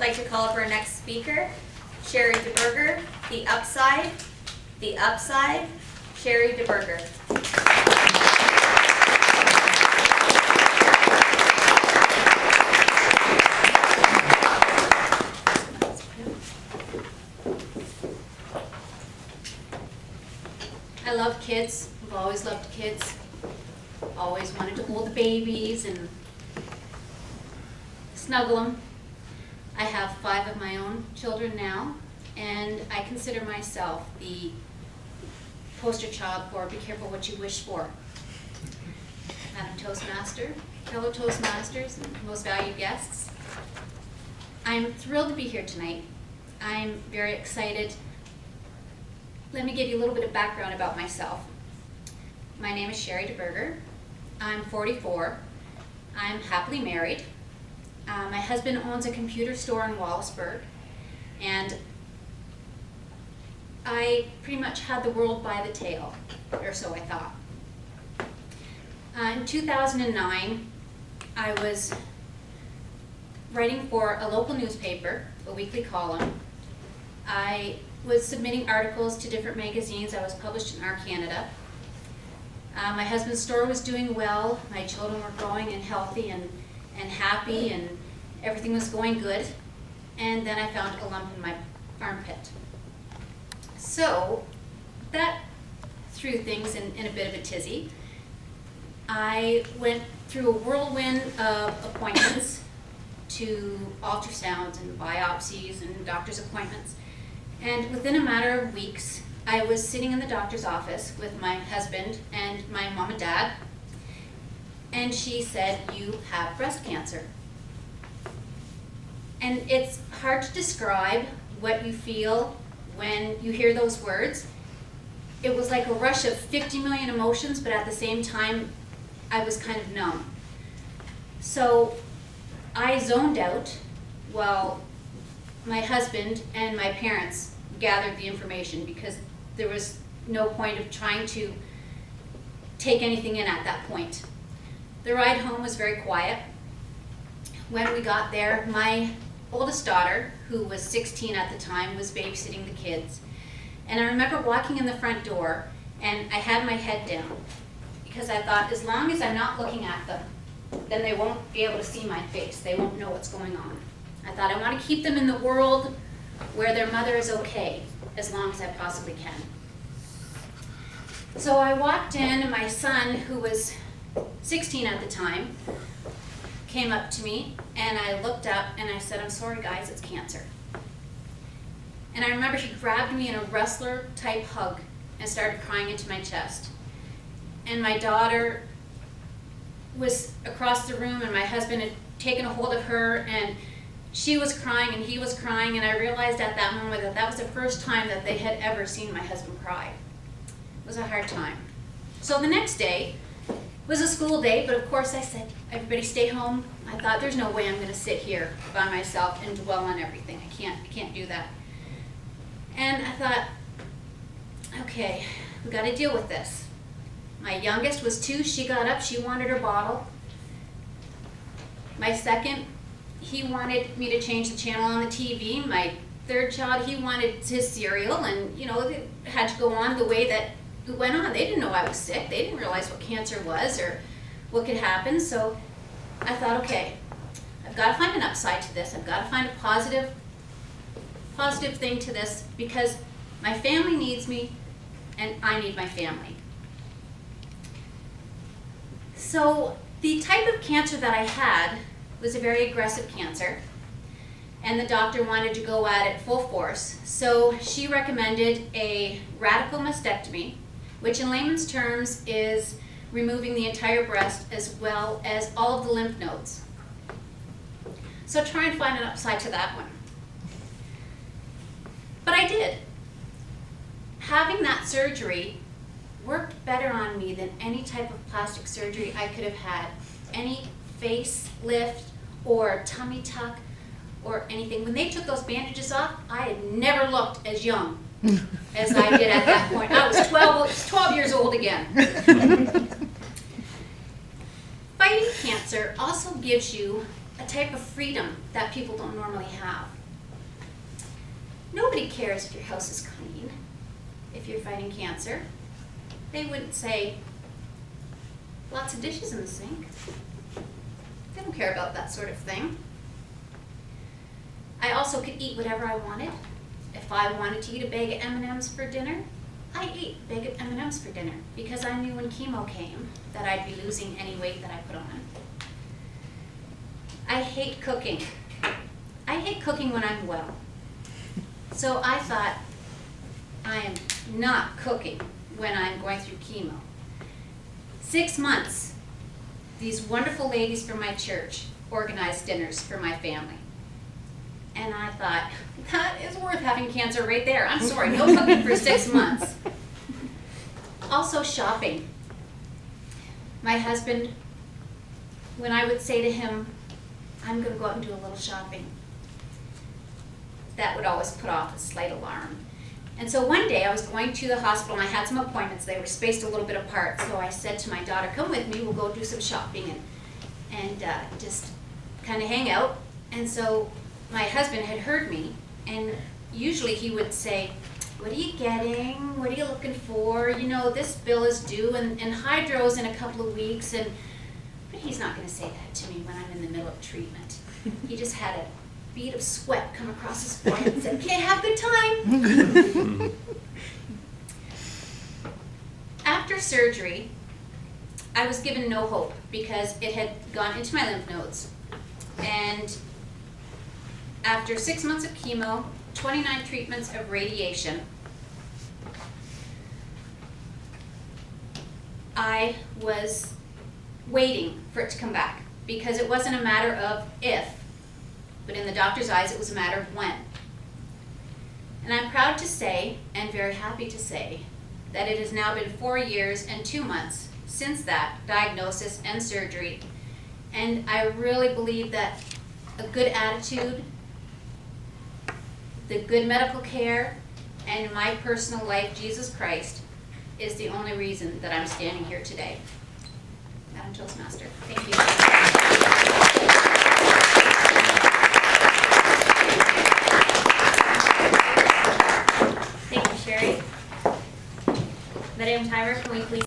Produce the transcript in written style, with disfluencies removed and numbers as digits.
like to call up our next speaker, Cherie DeBurger, the upside, Cherie DeBurger. I love kids. I've always loved kids. Always wanted to hold the babies and snuggle them. I have 5 of my own children now, and I consider myself the poster child for be careful what you wish for. Madam Toastmaster, fellow Toastmasters, and most valued guests, I'm thrilled to be here tonight. I'm very excited. Let me give you a little bit of background about myself. My name is Cherie DeBurger. I'm 44. I'm happily married. My husband owns a computer store in Wallaceburg, and I pretty much had the world by the tail, or so I thought. In 2009, I was writing for a local newspaper, a weekly column. I was submitting articles to different magazines. I was published in Our Canada. My husband's store was doing well. My children were growing and healthy and happy, and everything was going good. And then I found a lump in my armpit. So that threw things in a bit of a tizzy. I went through a whirlwind of appointments to ultrasounds and biopsies and doctor's appointments. And within a matter of weeks, I was sitting in the doctor's office with my husband and my mom and dad, and she said, "You have breast cancer." And it's hard to describe what you feel when you hear those words. It was like a rush of 50 million emotions, but at the same time, I was kind of numb. So I zoned out while my husband and my parents gathered the information, because there was no point of trying to take anything in at that point. The ride home was very quiet. When we got there, my oldest daughter, who was 16 at the time, was babysitting the kids. And I remember walking in the front door, and I had my head down, because I thought, as long as I'm not looking at them, then they won't be able to see my face. They won't know what's going on. I thought, I want to keep them in the world where their mother is okay, as long as I possibly can. So I walked in, and my son, who was 16 at the time, came up to me, and I looked up and I said, "I'm sorry guys, it's cancer." And I remember he grabbed me in a wrestler type hug and started crying into my chest. And my daughter was across the room, and my husband had taken a hold of her, and she was crying and he was crying, and I realized at that moment that that was the first time that they had ever seen my husband cry. It was a hard time. So the next day was a school day, but of course I said, "Everybody stay home." I thought, there's no way I'm going to sit here by myself and dwell on everything. I can't do that. And I thought, okay, we got to deal with this. My youngest was 2. She got up. She wanted her bottle. My second, he wanted me to change the channel on the TV. My third child, he wanted his cereal, and it had to go on the way that it went on. They didn't know I was sick. They didn't realize what cancer was or what could happen. So I thought, okay, I've got to find an upside to this. I've got to find a positive thing to this, because my family needs me and I need my family. So the type of cancer that I had was a very aggressive cancer, and the doctor wanted to go at it full force. So she recommended a radical mastectomy, which in layman's terms is removing the entire breast as well as all of the lymph nodes. So try and find an upside to that one. But I did. Having that surgery worked better on me than any type of plastic surgery I could have had. Any face lift or tummy tuck or anything. When they took those bandages off, I had never looked as young as I did at that point. I was 12 years old again. Fighting cancer also gives you a type of freedom that people don't normally have. Nobody cares if your house is clean, if you're fighting cancer. They wouldn't say, lots of dishes in the sink. They don't care about that sort of thing. I also could eat whatever I wanted. If I wanted to eat a bag of M&Ms for dinner, I ate a bag of M&Ms for dinner because I knew when chemo came that I'd be losing any weight that I put on. I hate cooking. I hate cooking when I'm well. So I thought, I am not cooking when I'm going through chemo. 6 months, these wonderful ladies from my church organized dinners for my family. And I thought, that is worth having cancer right there. I'm sorry, no cooking for 6 months. Also shopping. My husband, when I would say to him, I'm going to go out and do a little shopping, that would always put off a slight alarm. And so one day I was going to the hospital and I had some appointments. They were spaced a little bit apart. So I said to my daughter, come with me, we'll go do some shopping and just kind of hang out. And so my husband had heard me, and usually he would say, what are you getting? What are you looking for? You know, this bill is due and hydro's in a couple of weeks. But he's not going to say that to me when I'm in the middle of treatment. He just had a bead of sweat come across his forehead and said, okay, have a good time. After surgery, I was given no hope because it had gone into my lymph nodes. And after 6 months of chemo, 29 treatments of radiation, I was waiting for it to come back because it wasn't a matter of if, but in the doctor's eyes, it was a matter of when. And I'm proud to say, and very happy to say, that it has now been 4 years and 2 months since that diagnosis and surgery. And I really believe that a good attitude, the good medical care, and in my personal life, Jesus Christ, is the only reason that I'm standing here today. Madam Toastmaster, thank you.